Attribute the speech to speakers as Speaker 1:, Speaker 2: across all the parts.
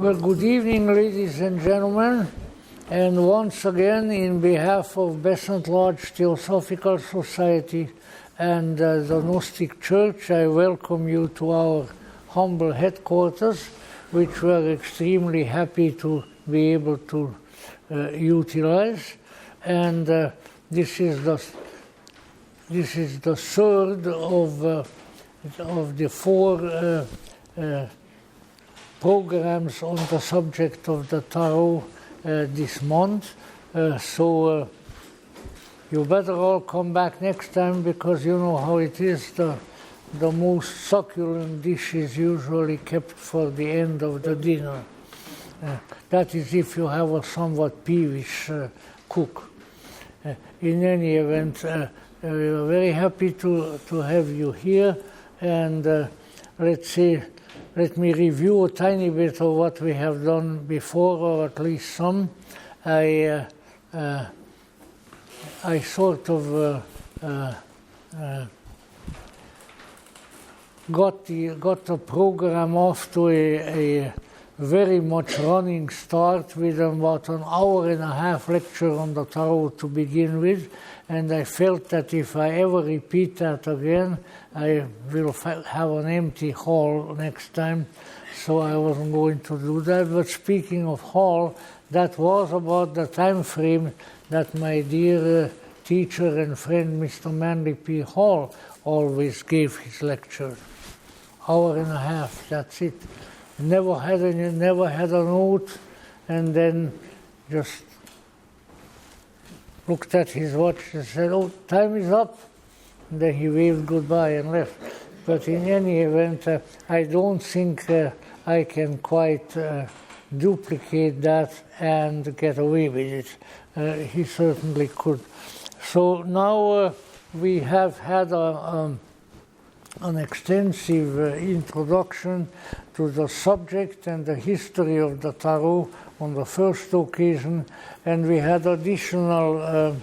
Speaker 1: Well, good evening, ladies and gentlemen, and once again, in behalf of Besant Lodge Theosophical Society and the Gnostic Church, I welcome you to our humble headquarters, which we are extremely happy to be able to utilize. And this is the third of the four programs on the subject of the Tarot this month. So you better all come back next time, because you know how it is. The most succulent dish is usually kept for the end of the dinner. That is if you have a somewhat peevish cook. In any event, we are very happy to have you here, and let me review a tiny bit of what we have done before, or at least some. I sort of got the program off to a very much running start with about an hour and a half lecture on the Tarot to begin with, and I felt that if I ever repeat that again, I will have an empty hall next time, so I wasn't going to do that. But speaking of hall, that was about the time frame that my dear teacher and friend Mr. Manly P. Hall always gave his lecture. Hour and a half, that's it. Never had a note, and then just looked at his watch and said, "Oh, time is up." And then he waved goodbye and left. But in any event, I don't think I can quite duplicate that and get away with it. He certainly could. So now we have had an extensive introduction to the subject and the history of the Tarot on the first occasion, and we had additional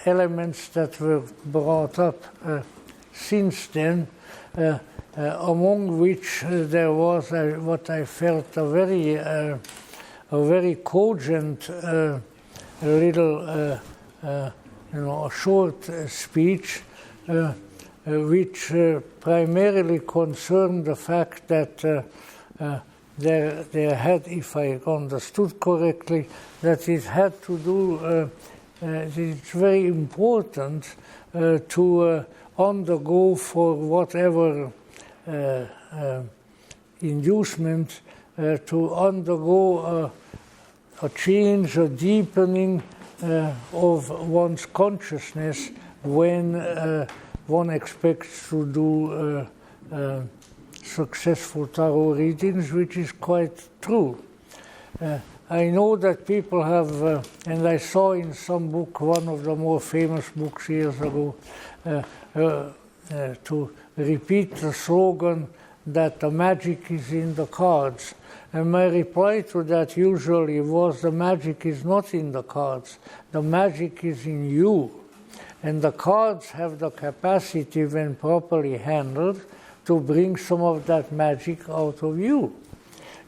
Speaker 1: elements that were brought up since then, among which there was what I felt a very cogent little, a short speech, which primarily concerned the fact that there had, if I understood correctly, that it had to do, it's very important to undergo for whatever inducement, to undergo a change, a deepening of one's consciousness when one expects to do successful tarot readings, which is quite true. I know that people have, and I saw in some book, one of the more famous books years ago, to repeat the slogan that the magic is in the cards. And my reply to that usually was, the magic is not in the cards, the magic is in you. And the cards have the capacity, when properly handled, to bring some of that magic out of you.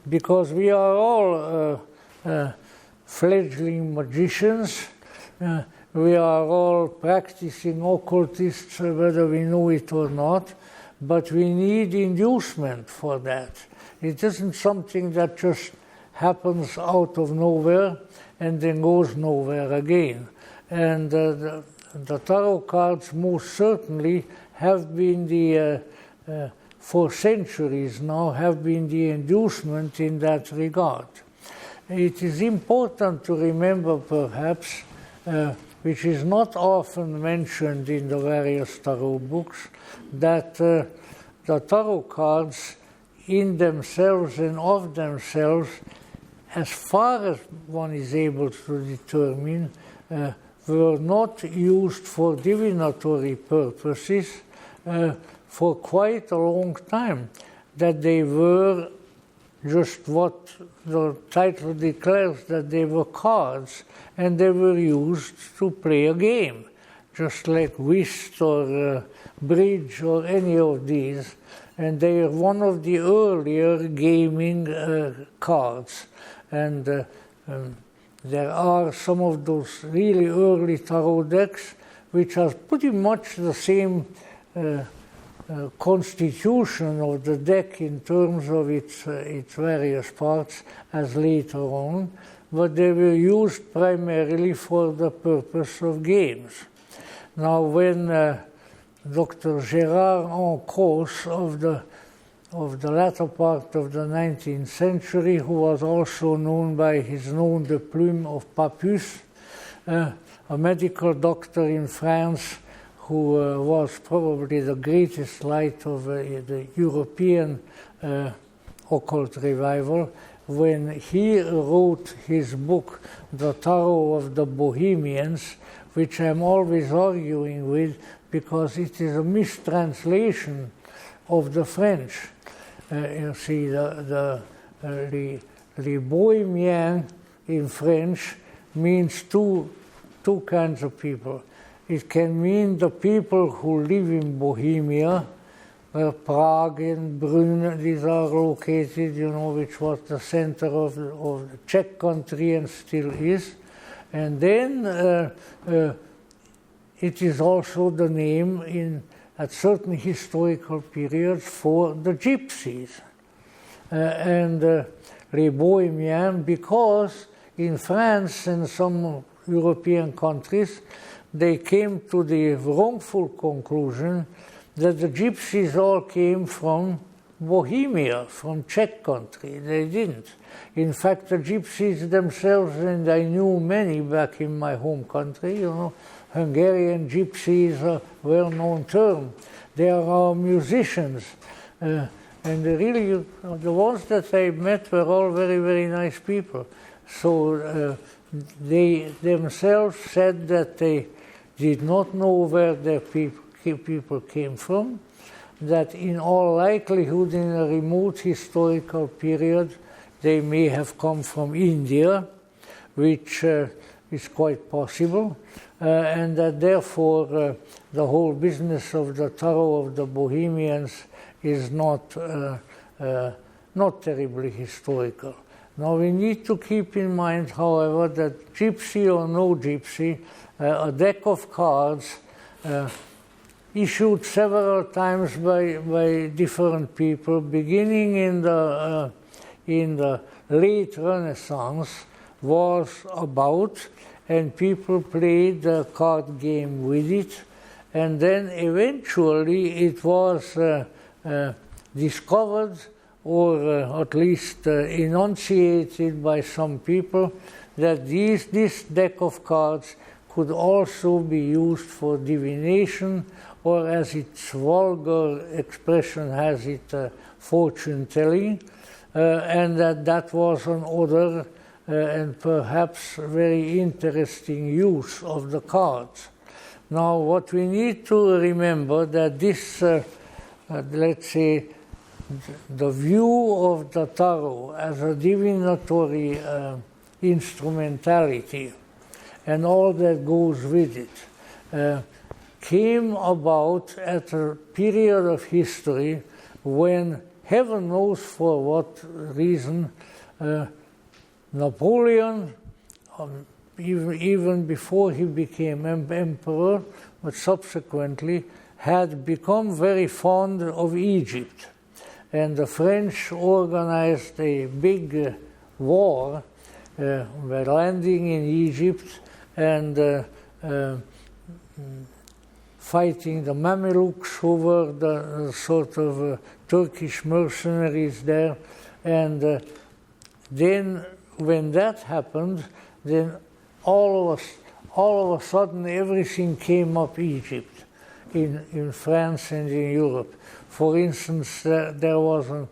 Speaker 1: Because we are all fledgling magicians, we are all practicing occultists, whether we know it or not, but we need inducement for that. It isn't something that just happens out of nowhere and then goes nowhere again. And the tarot cards most certainly have been for centuries now, have been the inducement in that regard. It is important to remember, perhaps, which is not often mentioned in the various tarot books, that the tarot cards in themselves and of themselves, as far as one is able to determine, were not used for divinatory purposes for quite a long time, that they were just what the title declares, that they were cards, and they were used to play a game, just like whist or bridge or any of these. and they are one of the earlier gaming cards. And there are some of those really early tarot decks which are pretty much the same constitution of the deck in terms of its various parts as later on, but they were used primarily for the purpose of games. Now, when Dr. Gérard Encausse of the latter part of the 19th century, who was also known by his nom de plume of Papus, a medical doctor in France who was probably the greatest light of the European occult revival. When he wrote his book, The Tarot of the Bohemians, which I'm always arguing with because it is a mistranslation of the French. You see, the Bohemien in French means two kinds of people. It can mean the people who live in Bohemia, where Prague and Brünn, these are located, you know, which was the center of the Czech country and still is. And then it is also the name at certain historical periods for the gypsies. And les Bohemiens, because in France and some European countries, they came to the wrongful conclusion that the gypsies all came from Bohemia, from Czech country. They didn't. In fact, the gypsies themselves, and I knew many back in my home country, you know, Hungarian gypsies are a well-known term. They are our musicians. And really, the ones that I met were all very, very nice people. So they themselves said that they did not know where their people came from, that in all likelihood in a remote historical period they may have come from India, which is quite possible, and that therefore the whole business of the Tarot of the Bohemians is not terribly historical. Now we need to keep in mind, however, that gypsy or no gypsy, a deck of cards issued several times by different people, beginning in the late Renaissance, was about, and people played the card game with it, and then eventually it was discovered, or at least enunciated by some people, that this deck of cards could also be used for divination, or as its vulgar expression has it, fortune telling, and that was another and perhaps very interesting use of the cards. Now, what we need to remember that this, let's say, the view of the tarot as a divinatory instrumentality and all that goes with it came about at a period of history when, heaven knows for what reason, Napoleon, even before he became emperor, but subsequently, had become very fond of Egypt. And the French organized a big war by landing in Egypt and fighting the Mamelukes, who were the sort of Turkish mercenaries there. And then when that happened, then all of a sudden everything came up Egypt in France and in Europe. For instance, there was an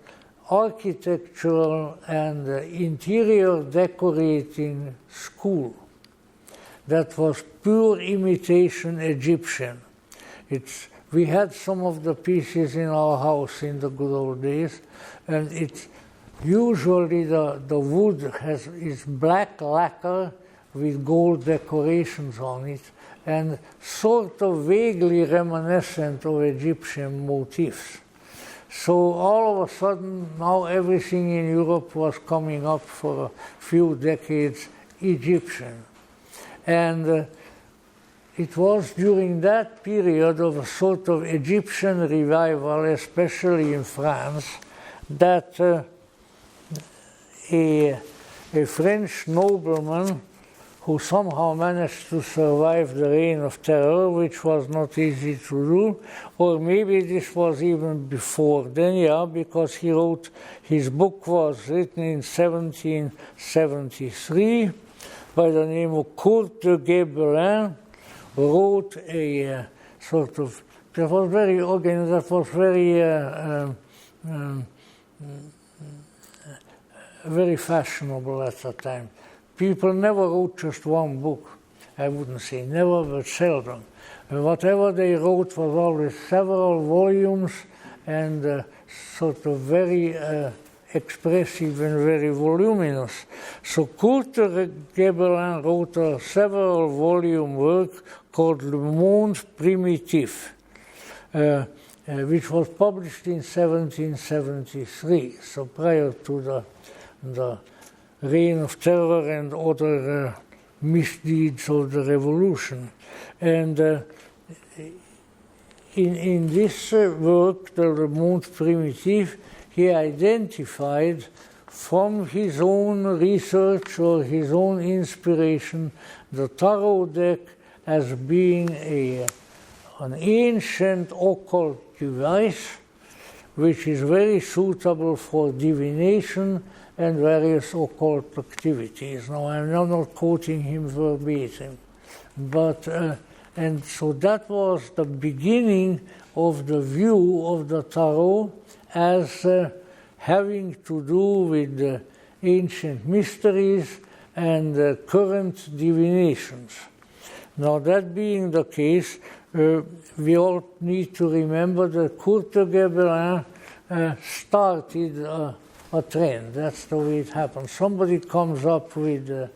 Speaker 1: architectural and interior decorating school that was pure imitation Egyptian. We had some of the pieces in our house in the good old days, and it's usually the wood is black lacquer with gold decorations on it, and sort of vaguely reminiscent of Egyptian motifs. So all of a sudden, now everything in Europe was coming up for a few decades Egyptian. And it was during that period of a sort of Egyptian revival, especially in France, that a French nobleman who somehow managed to survive the reign of terror, which was not easy to do, or maybe this was even before then, yeah, because he wrote, his book was written in 1773 by the name of Court de Gebelin, wrote a sort of, that was very fashionable at the time. People never wrote just one book. I wouldn't say never, but seldom. Whatever they wrote was always several volumes and sort of very expressive and very voluminous. So Court de Gebelin wrote a several volume work called Le Monde Primitif, which was published in 1773, so prior to the reign of terror and other misdeeds of the revolution. And in this work, the Le Monde Primitif, he identified from his own research or his own inspiration the tarot deck as being an ancient occult device which is very suitable for divination and various occult activities. Now, I'm not quoting him verbatim, but and so that was the beginning of the view of the tarot as having to do with the ancient mysteries and current divinations. Now, that being the case, we all need to remember that Court de Gebelin started a trend. That's the way it happened. Somebody comes up with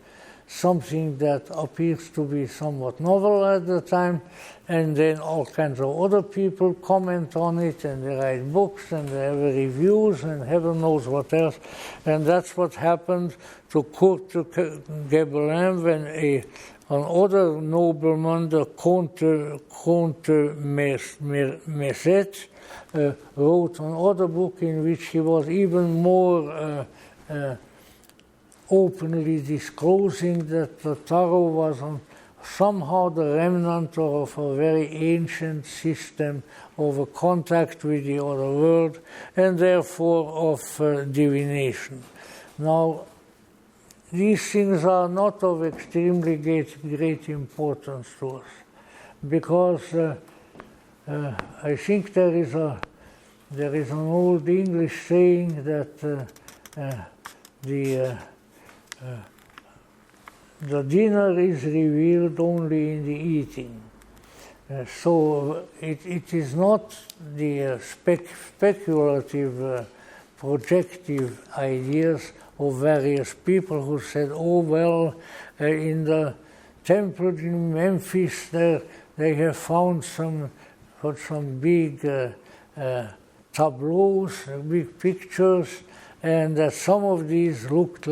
Speaker 1: something that appears to be somewhat novel at the time, and then all kinds of other people comment on it, and they write books, and they have reviews, and heaven knows what else. And that's what happened to Court de Gebelin when another nobleman, the Comte Messet, wrote another book in which he was even more openly disclosing that the tarot was somehow the remnant of a very ancient system of a contact with the other world and therefore of divination. Now, these things are not of extremely great importance to us because I think there is an old English saying that the dinner is revealed only in the eating. So it is not the speculative, projective ideas of various people who said, oh, well, in the temple in Memphis, they have found some big tableaus, big pictures, and that some of these looked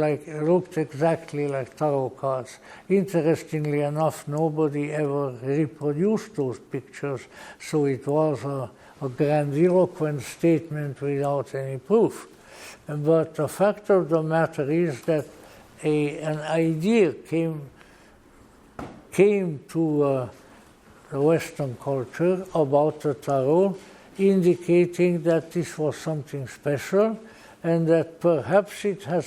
Speaker 1: exactly like tarot cards. Interestingly enough, nobody ever reproduced those pictures, so it was a grandiloquent statement without any proof. But the fact of the matter is that an idea came to the Western culture about the tarot, indicating that this was something special and that perhaps it had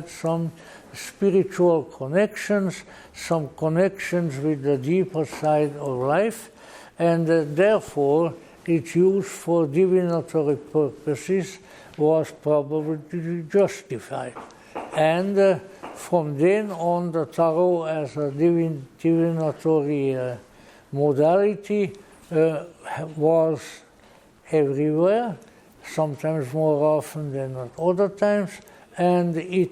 Speaker 1: some spiritual connections, some connections with the deeper side of life, and therefore its use for divinatory purposes was probably justified. And from then on, the tarot as a divinatory modality was everywhere, sometimes more often than at other times, and we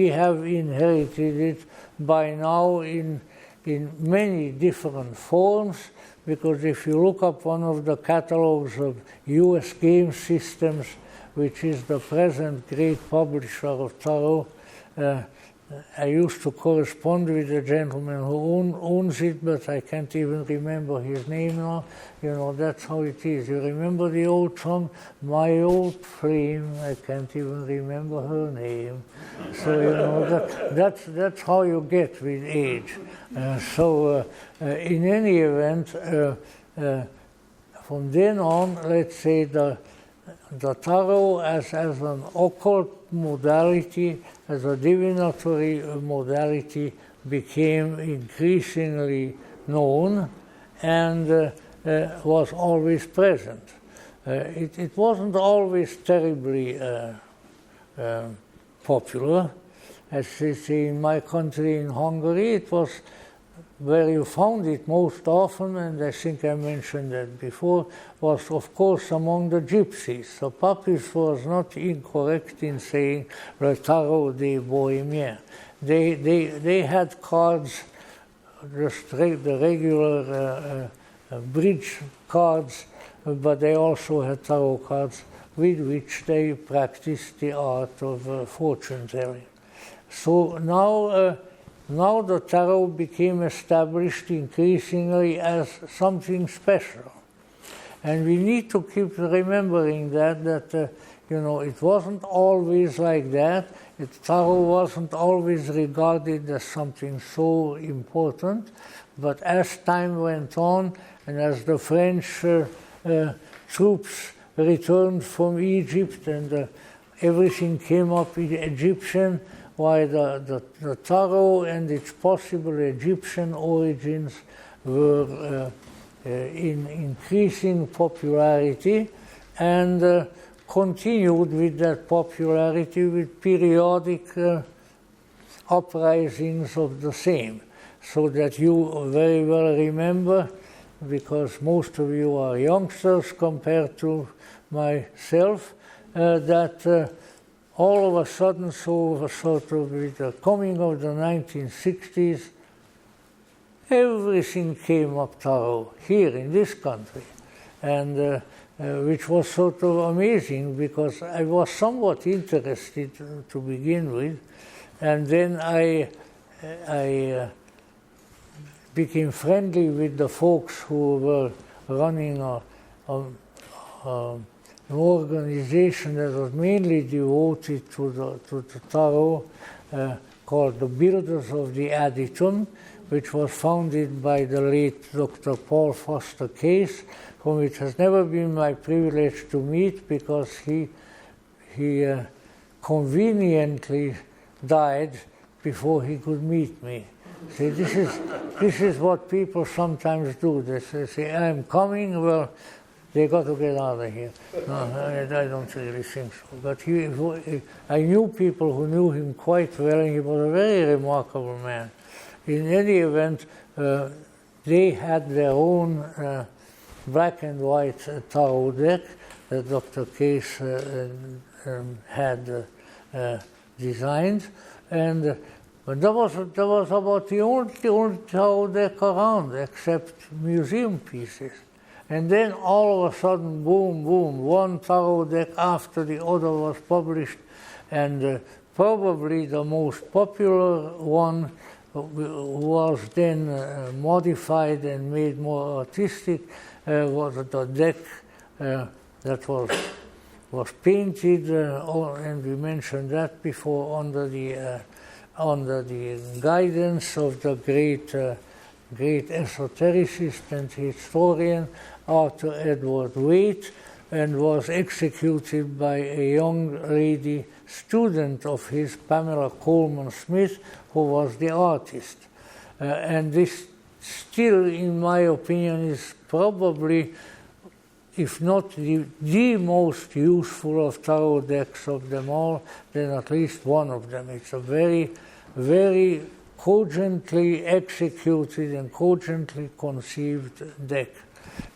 Speaker 1: have inherited it by now in in many different forms, because if you look up one of the catalogs of US Game Systems, which is the present great publisher of tarot, I used to correspond with a gentleman who owns it, but I can't even remember his name now. You know, that's how it is. You remember the old song, My Old Flame? I can't even remember her name. So, you know, that's how you get with age. In any event, from then on, let's say the tarot as an occult modality, as a divinatory modality, became increasingly known and was always present. It wasn't always terribly popular. As they say in my country, in Hungary, it was where you found it most often, and I think I mentioned that before, was of course among the gypsies. So Papis was not incorrect in saying le tarot des bohémiens. They had cards, the regular bridge cards, but they also had tarot cards with which they practiced the art of fortune telling. So now the tarot became established increasingly as something special. And we need to keep remembering that you know, it wasn't always like that. Tarot wasn't always regarded as something so important. But as time went on, and as the French troops returned from Egypt and everything came up in Egyptian, why the tarot and its possible Egyptian origins were in increasing popularity and continued with that popularity with periodic uprisings of the same. So that you very well remember, because most of you are youngsters compared to myself, that all of a sudden, so sort of with the coming of the 1960s, everything came up tarot here in this country, and which was sort of amazing, because I was somewhat interested to begin with, and then I became friendly with the folks who were running an organization that was mainly devoted to the tarot, called the Builders of the Additum, which was founded by the late Dr. Paul Foster Case, whom it has never been my privilege to meet because he conveniently died before he could meet me. See, this is what people sometimes do. They say, I'm coming, well, they got to get out of here. No, I don't really think so. But I knew people who knew him quite well, and he was a very remarkable man. In any event, they had their own black and white tarot deck that Dr. Case had designed, and that was about the only tarot deck around, except museum pieces. And then all of a sudden, boom, boom, one tarot deck after the other was published, and probably the most popular one was then modified and made more artistic, was the deck that was painted, and we mentioned that before, under the guidance of the great esotericist and historian Arthur Edward Waite, and was executed by a young lady student of his, Pamela Coleman Smith, who was the artist. And this still, in my opinion, is probably, if not the most useful of tarot decks of them all, then at least one of them. It's a very, very cogently executed and cogently conceived deck.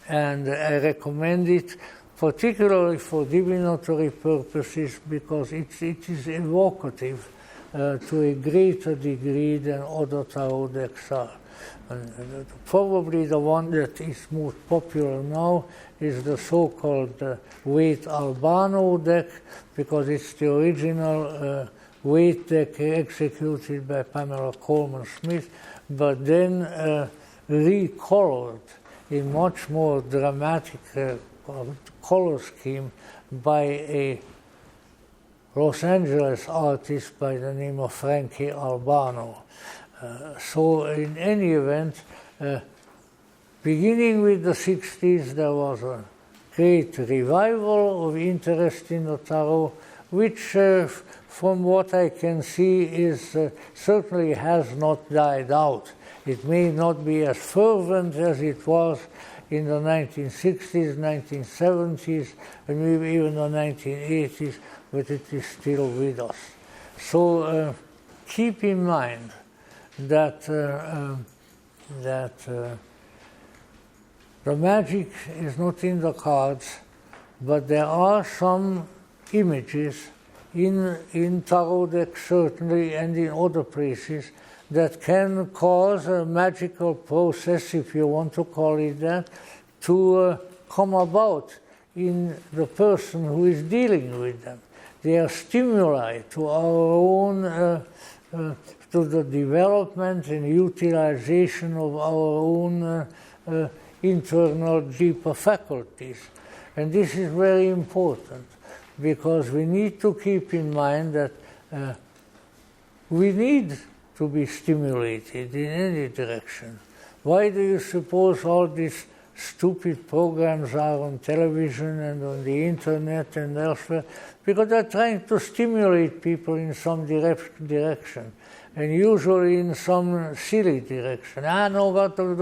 Speaker 1: And I recommend it particularly for divinatory purposes, because it is evocative to a greater degree than other tarot decks are. Probably the one that is most popular now is the so-called weight Albano deck, because it's the original weight deck executed by Pamela Coleman Smith, but then recolored in much more dramatic color scheme by a Los Angeles artist by the name of Frankie Albano. So in any event, beginning with the 60s, there was a great revival of interest in the tarot, which from what I can see is certainly has not died out. It may not be as fervent as it was in the 1960s, 1970s, and maybe even the 1980s, but it is still with us. So keep in mind that the magic is not in the cards, but there are some images in tarot decks certainly and in other places that can cause a magical process, if you want to call it that, to come about in the person who is dealing with them. They are stimuli to our own to the development and utilization of our own internal deeper faculties. And this is very important, because we need to keep in mind that we need to be stimulated in any direction. Why do you suppose all these stupid programs are on television and on the internet and elsewhere? Because they're trying to stimulate people in some direction, and usually in some silly direction. No, got to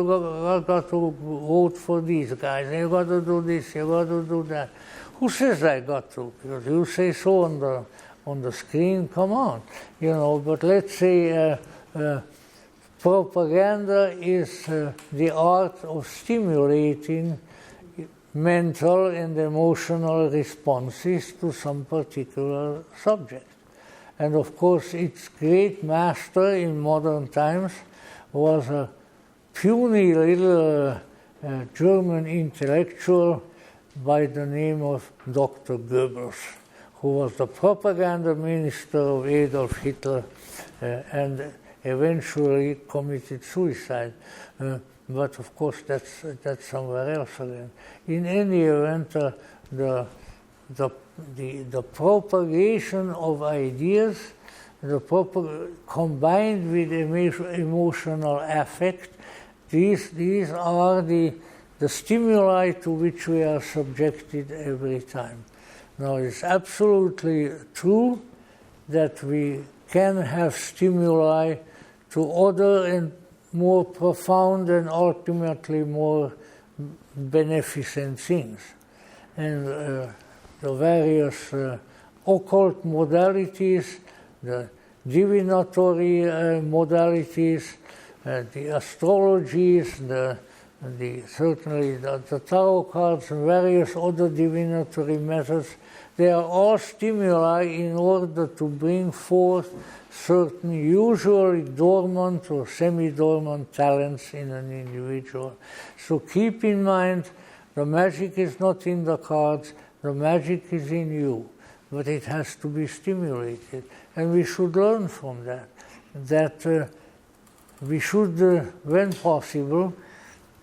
Speaker 1: vote for these guys, you got to do this, you got to do that. Who says I got to? Because you say so on the screen, come on. You know, but let's say propaganda is the art of stimulating mental and emotional responses to some particular subject. And of course, its great master in modern times was a puny little German intellectual by the name of Dr. Goebbels, who was the propaganda minister of Adolf Hitler and eventually committed suicide. But of course, that's somewhere else again. In any event, the propagation of ideas, combined with emotional affect, these are the stimuli to which we are subjected every time. Now, it's absolutely true that we can have stimuli to other and more profound and ultimately more beneficent things. And the various occult modalities, the divinatory modalities, the astrologies, certainly the tarot cards and various other divinatory methods, they are all stimuli in order to bring forth certain usually dormant or semi-dormant talents in an individual. So keep in mind, the magic is not in the cards, the magic is in you, but it has to be stimulated. And we should learn from that we should, when possible,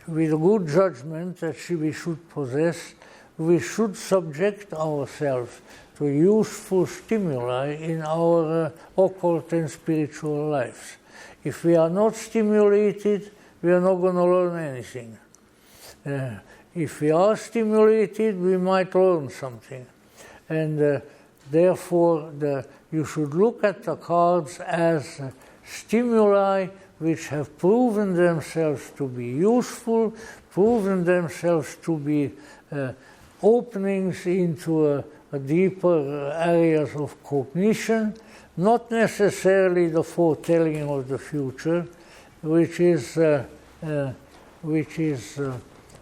Speaker 1: with a good judgment that we should possess, we should subject ourselves to useful stimuli in our occult and spiritual lives. If we are not stimulated, we are not going to learn anything. If we are stimulated, we might learn something. And therefore, you should look at the cards as stimuli which have proven themselves to be useful, proven themselves to be openings into a deeper areas of cognition, not necessarily the foretelling of the future, which is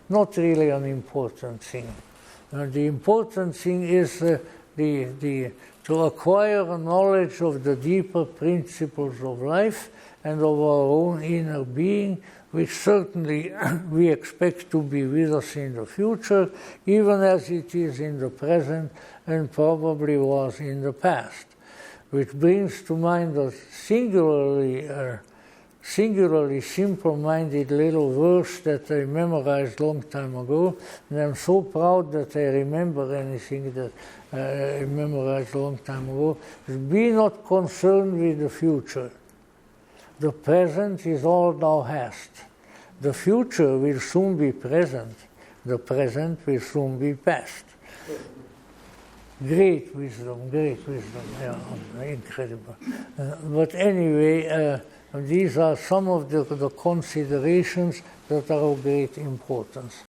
Speaker 1: not really an important thing. The important thing is to acquire a knowledge of the deeper principles of life and of our own inner being, which certainly we expect to be with us in the future, even as it is in the present and probably was in the past, which brings to mind a singularly simple-minded little verse that I memorized a long time ago, and I'm so proud that I remember anything that I memorized a long time ago. Be not concerned with the future. The present is all thou hast. The future will soon be present. The present will soon be past. Great wisdom, yeah, incredible. But anyway, these are some of the considerations that are of great importance.